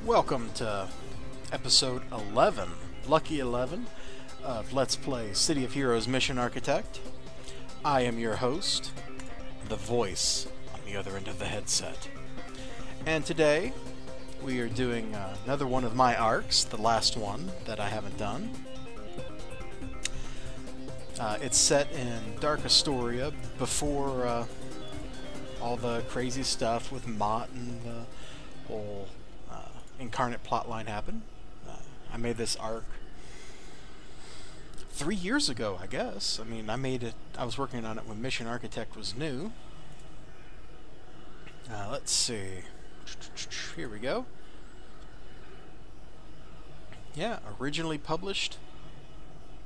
Welcome to episode 11, Lucky 11, of Let's Play City of Heroes Mission Architect. I am your host, the voice on the other end of the headset. And today, we are doing another one of my arcs, the last one that I haven't done. It's set in Dark Astoria before all the crazy stuff with Mott and the whole incarnate plotline happened. I made this arc 3 years ago, I guess. I mean, I was working on it when Mission Architect was new. Let's see. Here we go. Yeah, originally published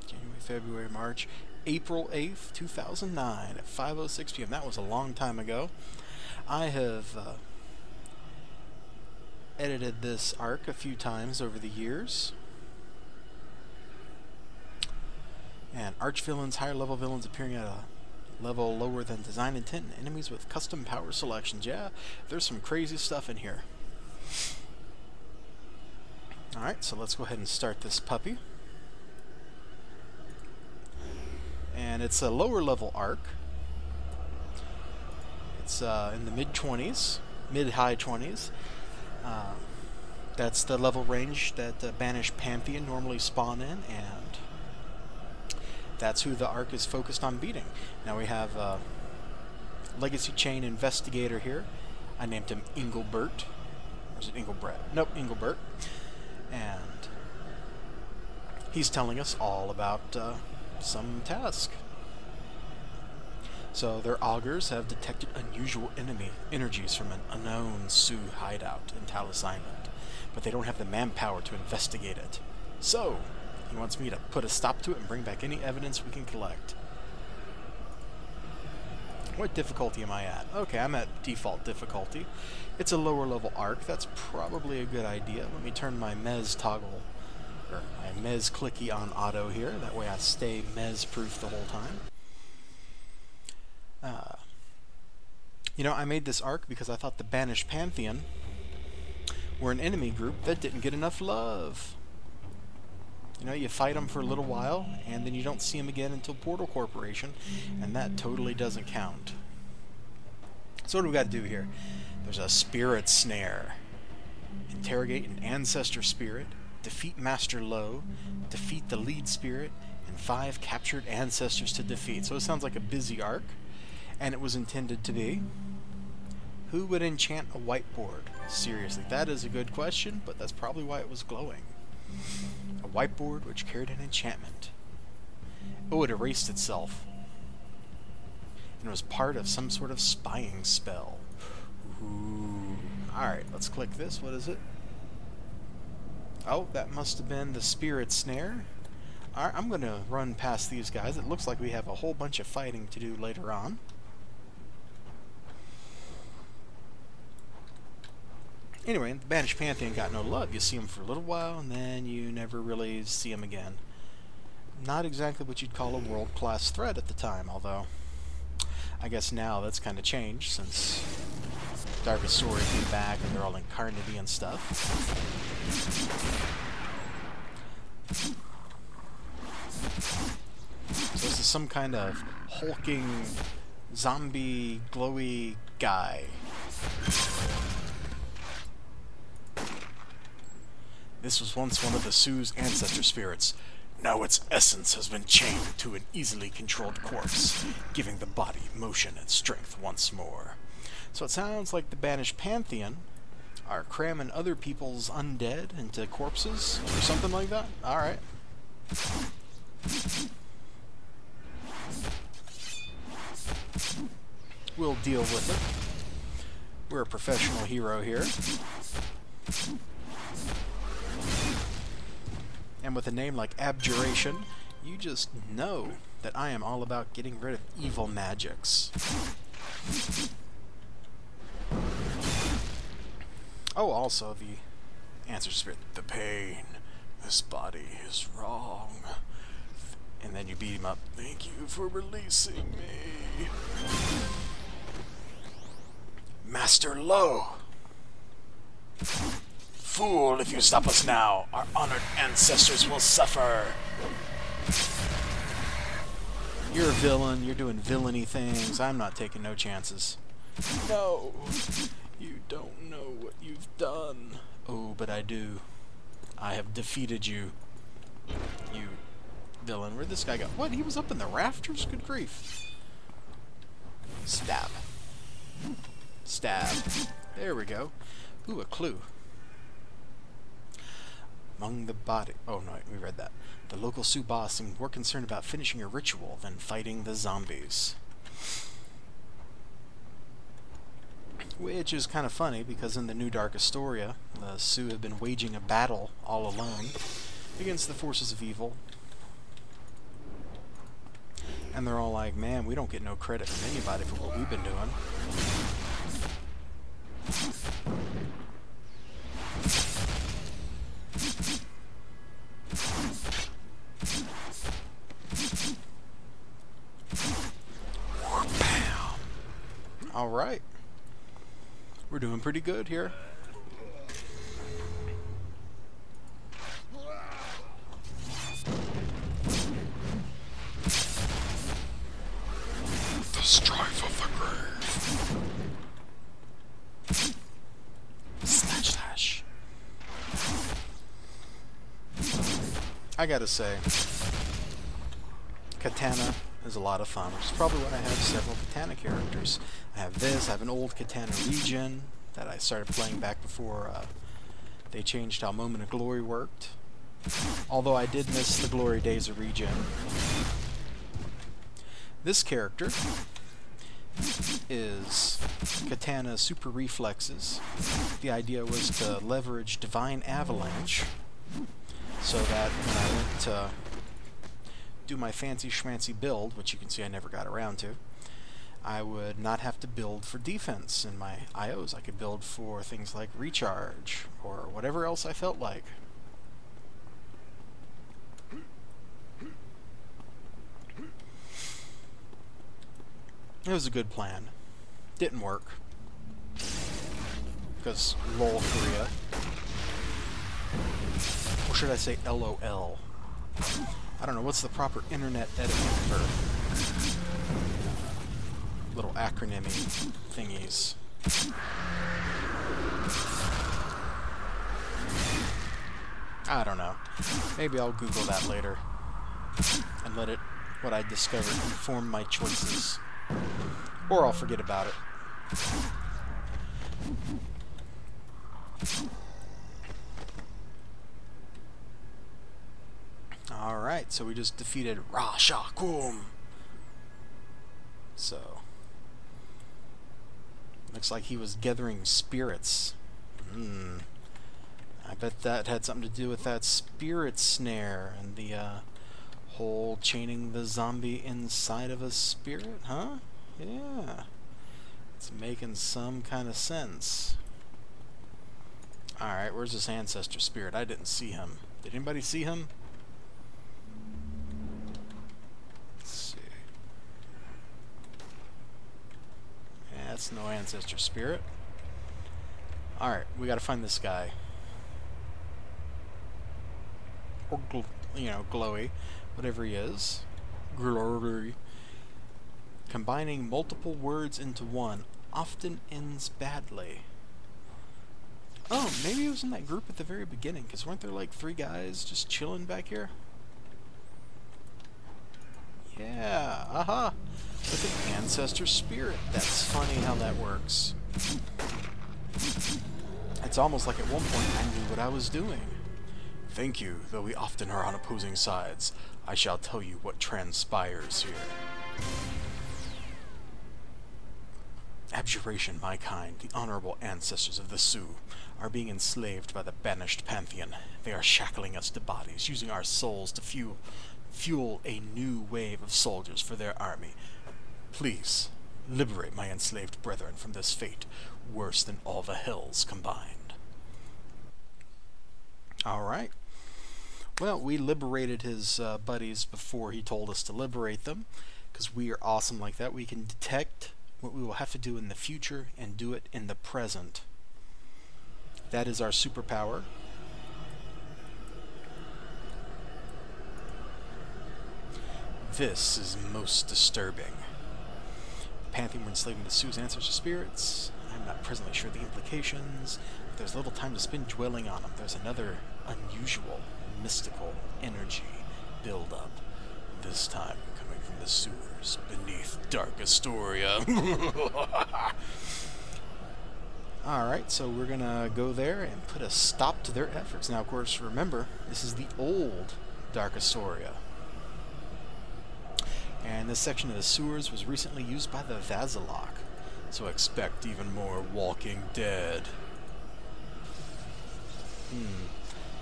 January, February, March, April 8th, 2009 at 5:06 p.m. That was a long time ago. I have edited this arc a few times over the years. And arch-villains, higher-level villains appearing at a level lower than design intent, and enemies with custom power selections. Yeah, there's some crazy stuff in here. Alright, so let's go ahead and start this puppy. And it's a lower-level arc. It's in the mid-20s, mid-high 20s. That's the level range that Banished Pantheon normally spawn in, and that's who the arc is focused on beating. Now we have Legacy Chain Investigator here. I named him Engelbert. Or is it Engelbert? Nope, Engelbert. And he's telling us all about some task. So their augurs have detected unusual enemy energies from an unknown Sioux hideout in Talos Island, but they don't have the manpower to investigate it. So he wants me to put a stop to it and bring back any evidence we can collect. What difficulty am I at? Okay, I'm at default difficulty. It's a lower level arc. That's probably a good idea. Let me turn my Mez toggle, or my Mez clicky on auto here. That way I stay Mez proof the whole time. You know, I made this arc because I thought the Banished Pantheon were an enemy group that didn't get enough love. You know, you fight them for a little while, and then you don't see them again until Portal Corporation, and that totally doesn't count. So what do we got to do here? There's a spirit snare. Interrogate an ancestor spirit, defeat Master Low, defeat the lead spirit, and 5 captured ancestors to defeat. So it sounds like a busy arc. And it was intended to be. Who would enchant a whiteboard? Seriously, that is a good question, but that's probably why it was glowing. A whiteboard which carried an enchantment. Oh, it erased itself. And it was part of some sort of spying spell. Ooh. Alright, let's click this. What is it? Oh, that must have been the spirit snare. Alright, I'm going to run past these guys. It looks like we have a whole bunch of fighting to do later on. Anyway, the Banished Pantheon got no love. You see him for a little while, and then you never really see him again. Not exactly what you'd call a world-class threat at the time, although I guess now that's kind of changed since Dark Astoria came back and they're all incarnate and stuff. So this is some kind of hulking, zombie, glowy guy. This was once one of the Sioux's ancestor spirits. Now its essence has been chained to an easily controlled corpse, giving the body motion and strength once more. So it sounds like the Banished Pantheon are cramming other people's undead into corpses, or something like that? Alright. We'll deal with it. We're a professional hero here. And with a name like Abjuration, you just know that I am all about getting rid of evil magics. Oh, also the answer spirit. The pain. This body is wrong. And then you beat him up. Thank you for releasing me. Master Low. Fool, if you stop us now, our honored ancestors will suffer. You're a villain, you're doing villainy things, I'm not taking no chances. No, you don't know what you've done. Oh, but I do. I have defeated you. You villain. Where'd this guy go? What? He was up in the rafters? Good grief. Stab. Stab. There we go. Ooh, a clue. Among the body... Oh, no, we read that. The local Sioux boss seemed more concerned about finishing a ritual than fighting the zombies. Which is kind of funny, because in the new Dark Astoria, the Sioux have been waging a battle all alone against the forces of evil. And they're all like, man, we don't get no credit from anybody for what we've been doing. Bam! Alright. We're doing pretty good here. The Strife of the grave. Slash slash. I gotta say, Katana is a lot of fun, which is probably why I have several Katana characters. I have this, I have an old Katana regen that I started playing back before they changed how Moment of Glory worked. Although I did miss the glory days of regen. This character is Katana Super Reflexes. The idea was to leverage Divine Avalanche so that when I went to do my fancy schmancy build, which you can see I never got around to, I would not have to build for defense in my IOs. I could build for things like recharge or whatever else I felt like. It was a good plan. Didn't work. Because LOL Korea. Or should I say LOL? I don't know, what's the proper internet etiquette for little acronymy thingies? I don't know. Maybe I'll Google that later and let what I discovered inform my choices. Or I'll forget about it. Alright, so we just defeated Rashakum. So, looks like he was gathering spirits. I bet that had something to do with that spirit snare and the whole chaining the zombie inside of a spirit, huh? Yeah. It's making some kind of sense. Alright, where's this ancestor spirit? I didn't see him. Did anybody see him? Let's see. Yeah, that's no ancestor spirit. Alright, we gotta find this guy. Or, glowy. Whatever he is. Glory. Combining multiple words into one often ends badly. Oh, maybe he was in that group at the very beginning, because weren't there like 3 guys just chilling back here? Yeah, aha! Look at the ancestor spirit. That's funny how that works. It's almost like at one point I knew what I was doing. Thank you, though we often are on opposing sides. I shall tell you what transpires here. Abjuration, my kind, the honorable ancestors of the Sioux, are being enslaved by the Banished Pantheon. They are shackling us to bodies, using our souls to fuel a new wave of soldiers for their army. Please, liberate my enslaved brethren from this fate, worse than all the hells combined. Alright. Well, we liberated his buddies before he told us to liberate them, because we are awesome like that. We can detect what we will have to do in the future and do it in the present. That is our superpower. This is most disturbing. Pantheon were enslaving the Sue's ancestral spirits. I'm not presently sure the implications, but there's little time to spend dwelling on them. There's another unusual, mystical energy build-up. This time coming from the sewers beneath Dark Astoria. Alright, so we're gonna go there and put a stop to their efforts. Now, of course, remember, this is the old Dark Astoria. And this section of the sewers was recently used by the Vasilok. So expect even more Walking Dead.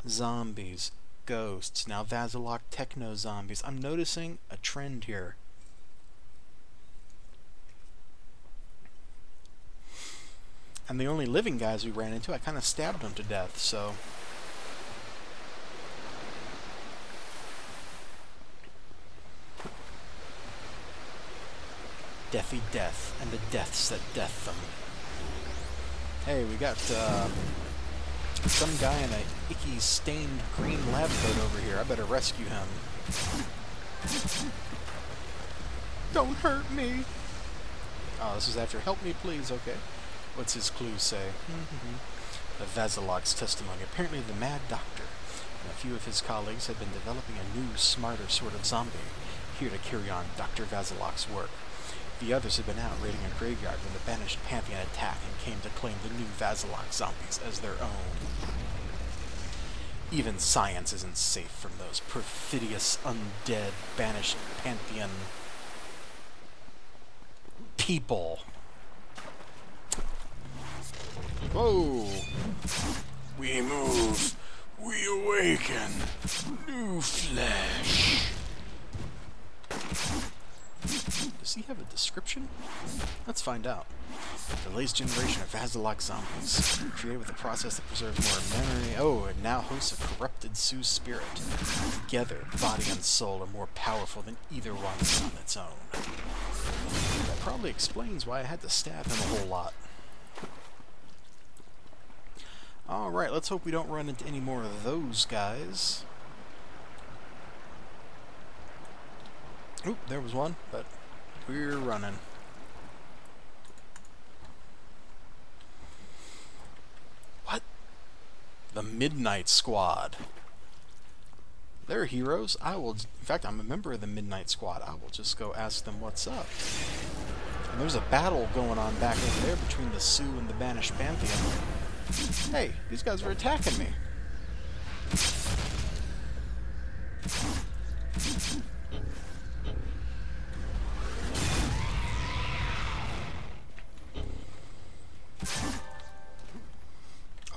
Zombies. Ghosts. Now Vasilok techno-zombies. I'm noticing a trend here. And the only living guys we ran into, I kind of stabbed them to death, so... Deathy death, and the deaths that death them. Hey, we got, some guy in a icky, stained green lab coat over here. I better rescue him. Don't hurt me! Oh, this is after help me, please, okay. What's his clue say? The Vasilok's testimony. Apparently the Mad Doctor and a few of his colleagues had been developing a new, smarter sort of zombie, here to carry on Dr. Vasilok's work. The others had been out raiding a graveyard when the Banished Pantheon attacked and came to claim the new Vasilok zombies as their own. Even science isn't safe from those perfidious, undead, Banished Pantheon people. Whoa! We move, we awaken, new flesh. Does he have a description? Let's find out. The latest generation of Vasilok zombies, created with a process that preserves more memory. Oh, it now hosts a corrupted Sioux spirit. Together, body and soul are more powerful than either one on its own. That probably explains why I had to stab him a whole lot. Alright, let's hope we don't run into any more of those guys. Oop, there was one, but we're running. What? The Midnight Squad. They're heroes. In fact, I'm a member of the Midnight Squad. I will just go ask them what's up. And there's a battle going on back over there between the Sioux and the Banished Pantheon. Hey, these guys are attacking me.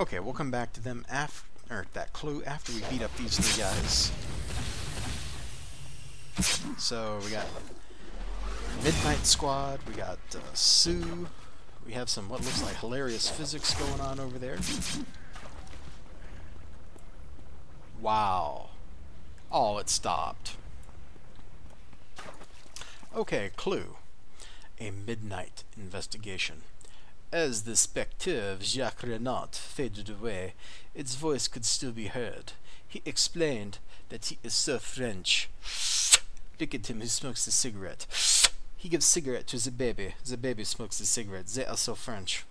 Okay, we'll come back to them after that clue after we beat up these three guys. So we got Midnight Squad, we got Sioux, we have some what looks like hilarious physics going on over there. Wow. Oh, it stopped. Okay, clue. A midnight investigation. As the spectre of Jacques Renaud faded away, its voice could still be heard. He explained that he is so French. Look at him, he smokes a cigarette. He gives cigarette to the baby smokes a cigarette. They are so French.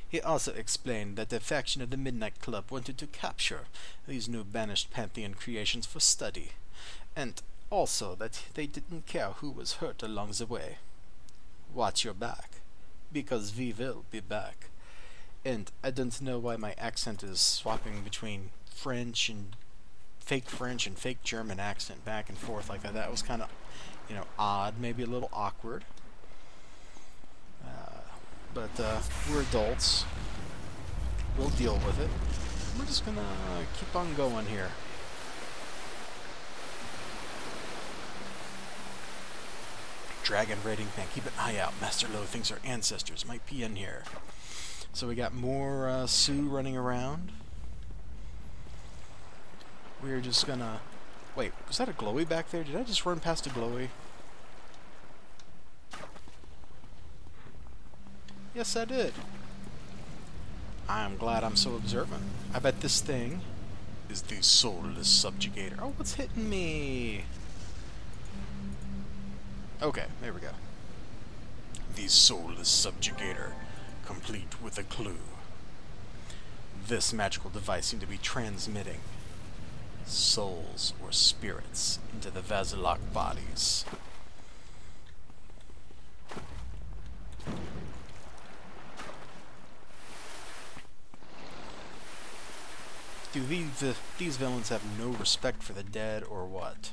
He also explained that a faction of the Midnight Club wanted to capture these new Banished Pantheon creations for study, and also that they didn't care who was hurt along the way. Watch your back, because we will be back. And I don't know why my accent is swapping between French and fake German accent back and forth like that. That was kind of, you know, odd, maybe a little awkward. But we're adults. We'll deal with it. We're just gonna keep on going here. Dragon raiding man, keep an eye out. Master Lo thinks our ancestors might be in here. So we got more Sioux running around. We're just gonna... Wait, was that a glowy back there? Did I just run past a glowy? Yes, I did. I'm glad I'm so observant. I bet this thing is the soulless subjugator. Oh, what's hitting me? Okay, there we go. The soulless subjugator, complete with a clue. This magical device seemed to be transmitting souls or spirits into the Vasilok bodies. Do these villains have no respect for the dead, or what?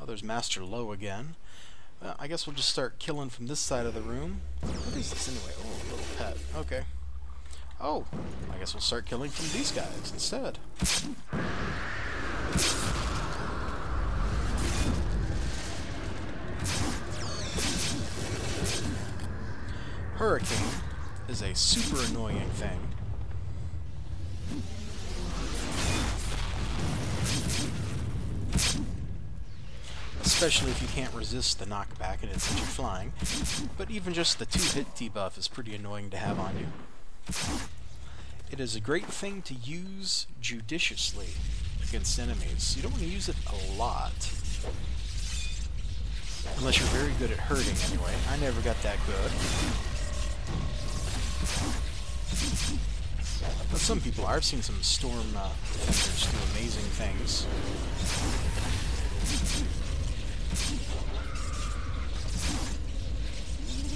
Oh, there's Master Low again. I guess we'll just start killing from this side of the room. What is this anyway? Oh, a little pet. Okay. Oh, I guess we'll start killing from these guys instead. Hurricane is a super annoying thing. Especially if you can't resist the knockback and it sends you flying. But even just the 2-hit debuff is pretty annoying to have on you. It is a great thing to use judiciously against enemies. You don't want to use it a lot. Unless you're very good at hurting anyway. I never got that good. But some people are. I've seen some Storm defenders do amazing things.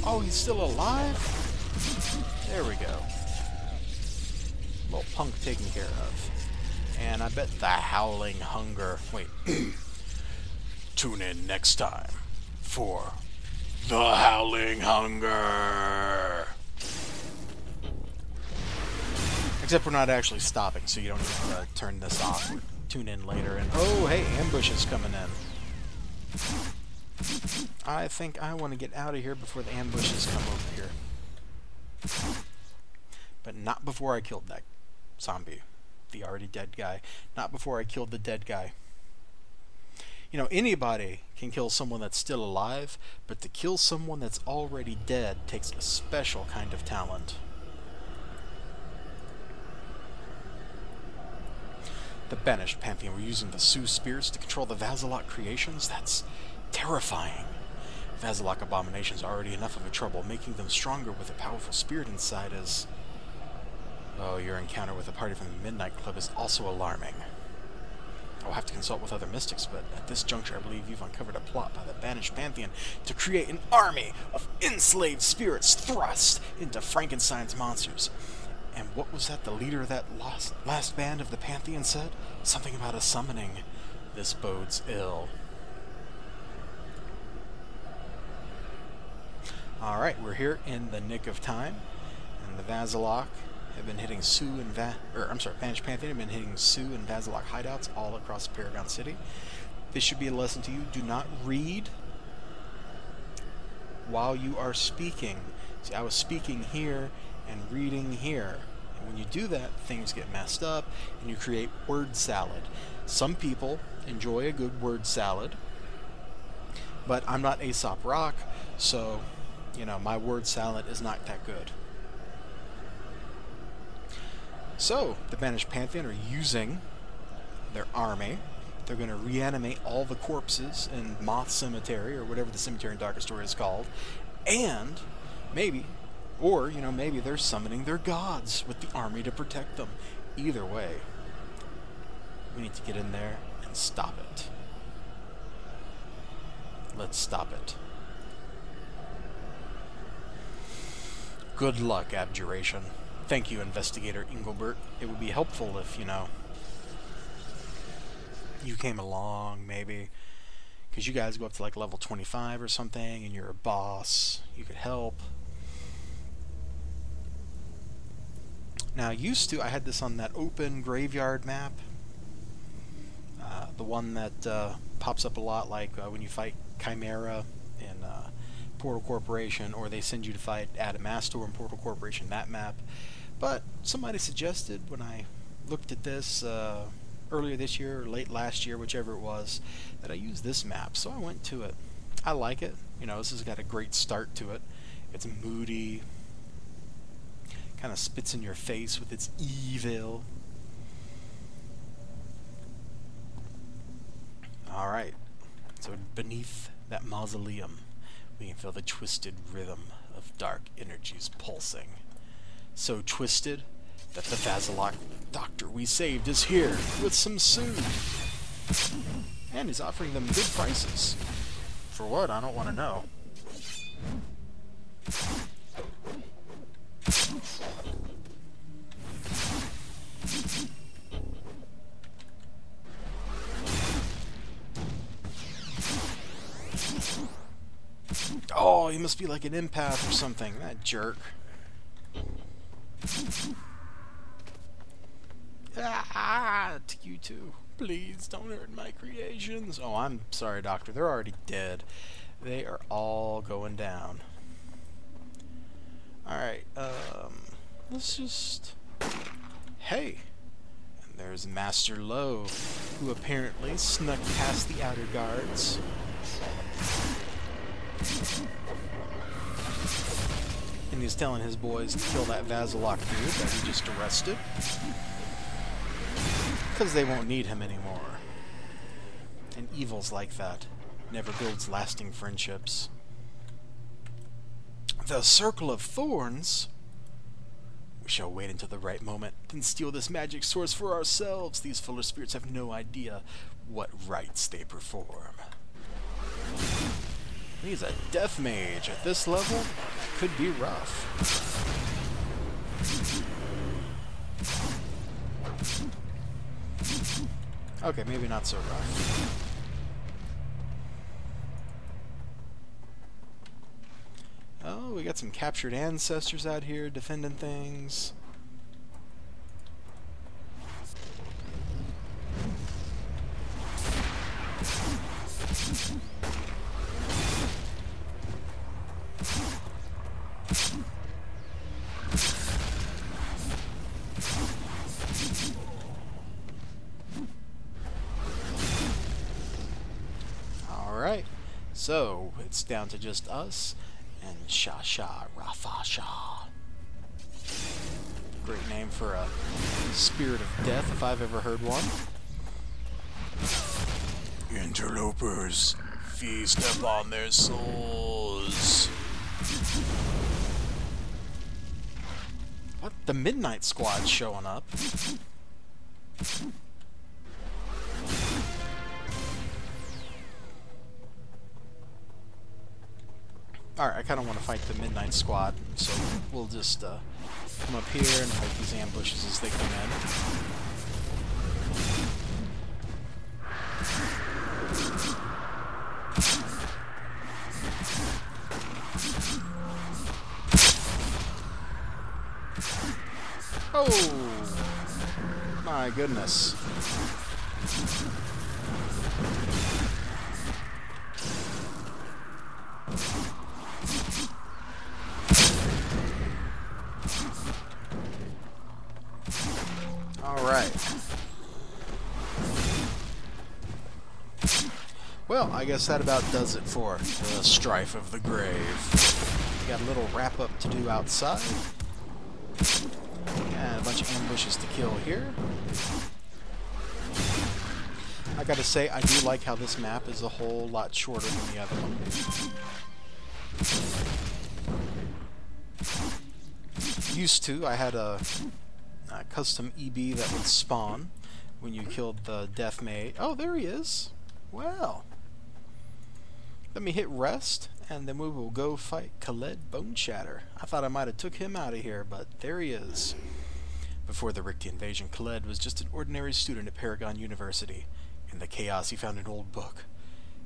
Oh, he's still alive? There we go. Little punk taken care of. And I bet the Howling Hunger... Wait. Tune in next time for the Howling Hunger. Except we're not actually stopping, so you don't need to turn this off. Tune in later and... Oh, hey, ambush is coming in. I think I want to get out of here before the ambushes come over here. But not before I killed that zombie. The already dead guy. Not before I killed the dead guy. You know, anybody can kill someone that's still alive, but to kill someone that's already dead takes a special kind of talent. The Banished Pantheon. We're using the Sioux spirits to control the Vasilok creations? That's terrifying. Vasilok abominations are already enough of a trouble. Making them stronger with a powerful spirit inside is... Oh, your encounter with a party from the Midnight Club is also alarming. I'll have to consult with other mystics, but at this juncture I believe you've uncovered a plot by the Banished Pantheon to create an army of enslaved spirits thrust into Frankenstein's monsters. And what was that the leader of that last band of the Pantheon said? Something about a summoning. This bodes ill. Alright, we're here in the nick of time, and the Vasilok have been hitting Banished Pantheon have been hitting Sioux and Vasilok hideouts all across Paragon City. This should be a lesson to you. Do not read while you are speaking. See, I was speaking here and reading here. And when you do that, things get messed up, and you create word salad. Some people enjoy a good word salad, but I'm not Aesop Rock, so, you know, my word salad is not that good. So, the Banished Pantheon are using their army. They're going to reanimate all the corpses in Moth Cemetery, or whatever the cemetery in Dark Astoria is called. And maybe, or, you know, maybe they're summoning their gods with the army to protect them. Either way, we need to get in there and stop it. Let's stop it. Good luck, Abjuration. Thank you, Investigator Engelbert. It would be helpful if, you know, you came along, maybe, because you guys go up to like level 25 or something, and you're a boss. You could help. Now, used to, I had this on that open graveyard map. The one that pops up a lot, like when you fight Chimera in Portal Corporation, or they send you to fight Adamastor in Portal Corporation, that map. But somebody suggested when I looked at this earlier this year or late last year, whichever it was, that I use this map. So I went to it. I like it. You know, this has got a great start to it. It's moody, Kind of spits in your face with its evil. Alright, so beneath that mausoleum, we can feel the twisted rhythm of dark energies pulsing. So twisted that the Vazalok doctor we saved is here with some soothe. And he's offering them good prices. For what? I don't want to know. Oh, he must be like an empath or something. That jerk. Ah, to you too. Please don't hurt my creations. Oh, I'm sorry, Doctor. They're already dead. They are all going down. Alright, let's just... Hey! And there's Master Lowe, who apparently snuck past the outer guards. And he's telling his boys to kill that Vazalok dude that he just arrested. Because they won't need him anymore. And evil's like that. Never builds lasting friendships. The Circle of Thorns? We shall wait until the right moment, then steal this magic source for ourselves. These fuller spirits have no idea what rites they perform. He's a death mage. At this level, could be rough. Okay, maybe not so rough. Oh, we got some captured ancestors out here defending things. Alright, so it's down to just us and Shasha Rafasha. Great name for a spirit of death if I've ever heard one. Interlopers, feast upon their souls. What? The Midnight Squad's showing up. Alright, I kind of want to fight the Midnight Squad, so we'll just come up here and fight these ambushes as they come in. Oh! My goodness. Alright. Well, I guess that about does it for the Strife of the Grave. We got a little wrap-up to do outside. And a bunch of ambushes to kill here. I gotta say, I do like how this map is a whole lot shorter than the other one. Used to, I had a custom EB that would spawn when you killed the death mage. Oh, there he is. Well, let me hit rest, and then we will go fight Khaled Boneshatter. I thought I might have took him out of here, but there he is. Before the Rikti invasion, Khaled was just an ordinary student at Paragon University. In the chaos, he found an old book,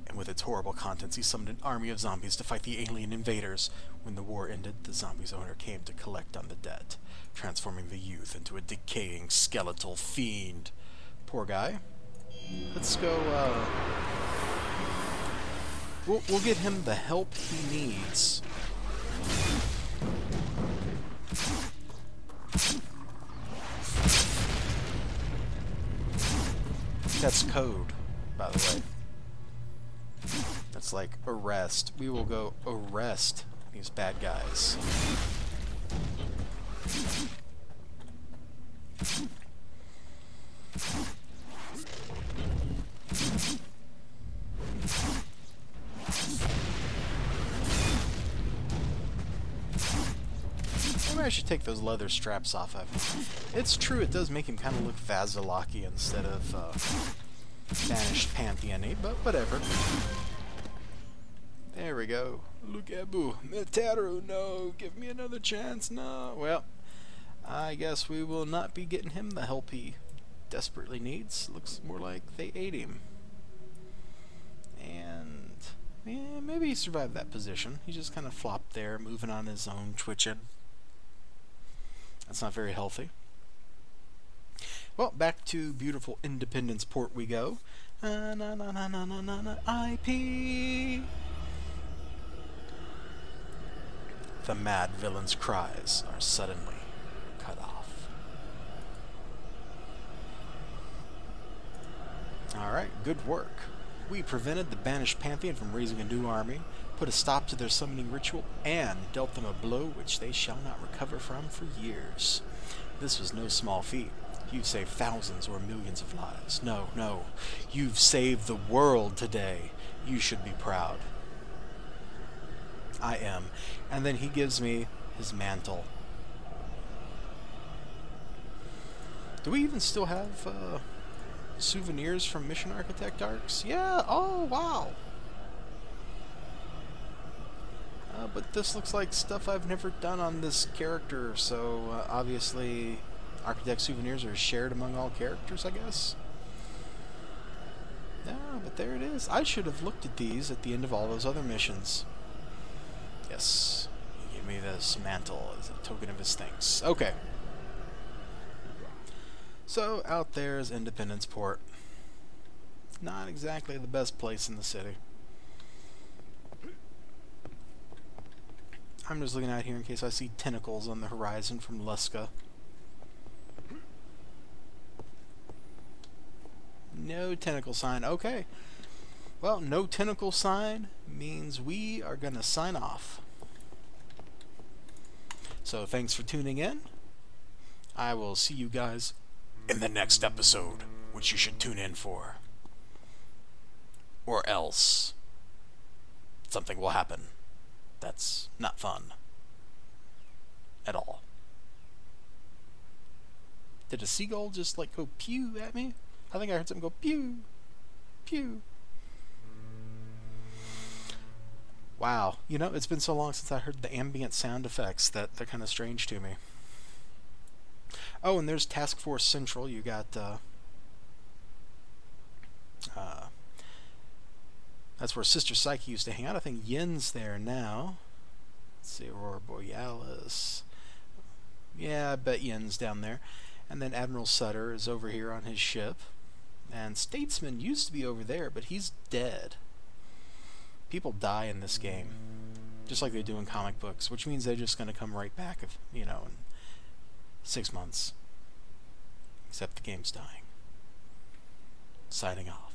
and with its horrible contents, he summoned an army of zombies to fight the alien invaders. When the war ended, the zombies' owner came to collect on the debt, transforming the youth into a decaying skeletal fiend. Poor guy. Let's go, We'll get him the help he needs. That's code, by the way. That's like arrest. We will go arrest these bad guys. Maybe I should take those leather straps off of him. It's true, it does make him kind of look Vasilaki instead of Banished Pantheon-y, but whatever. There we go. Lugabu. Metaru, no. Give me another chance. No. Well, I guess we will not be getting him the help he desperately needs. Looks more like they ate him. And yeah, maybe he survived that position. He just kind of flopped there, moving on his own, twitching. That's not very healthy. Well, back to beautiful Independence Port we go. IP. The mad villain's cries are suddenly cut off. Alright, good work. We prevented the Banished Pantheon from raising a new army, put a stop to their summoning ritual, and dealt them a blow which they shall not recover from for years. This was no small feat. You've saved thousands or millions of lives. No, no. You've saved the world today. You should be proud. I am. And then he gives me his mantle. Do we even still have souvenirs from Mission Architect arcs? Yeah. Oh, wow. But this looks like stuff I've never done on this character, so obviously Architect souvenirs are shared among all characters, I guess. Yeah, but there it is. I should have looked at these at the end of all those other missions. Yes, he gave me this mantle as a token of his thanks. Okay. So, out there is Independence Port. Not exactly the best place in the city. I'm just looking out here in case I see tentacles on the horizon from Luska. No tentacle sign. Okay. Well, no tentacle sign means we are going to sign off. So thanks for tuning in. I will see you guys in the next episode, which you should tune in for. Or else something will happen that's not fun at all. Did a seagull just like go pew at me? I think I heard something go pew, pew. Wow, you know, it's been so long since I heard the ambient sound effects that they're kind of strange to me. Oh, and there's Task Force Central. You got, that's where Sister Psyche used to hang out. I think Yin's there now. Let's see, Aurora Borealis. Yeah, I bet Yin's down there. And then Admiral Sutter is over here on his ship. And Statesman used to be over there, but he's dead. People die in this game, just like they do in comic books, which means they're just going to come right back, if, you know, in 6 months. Except the game's dying. Signing off.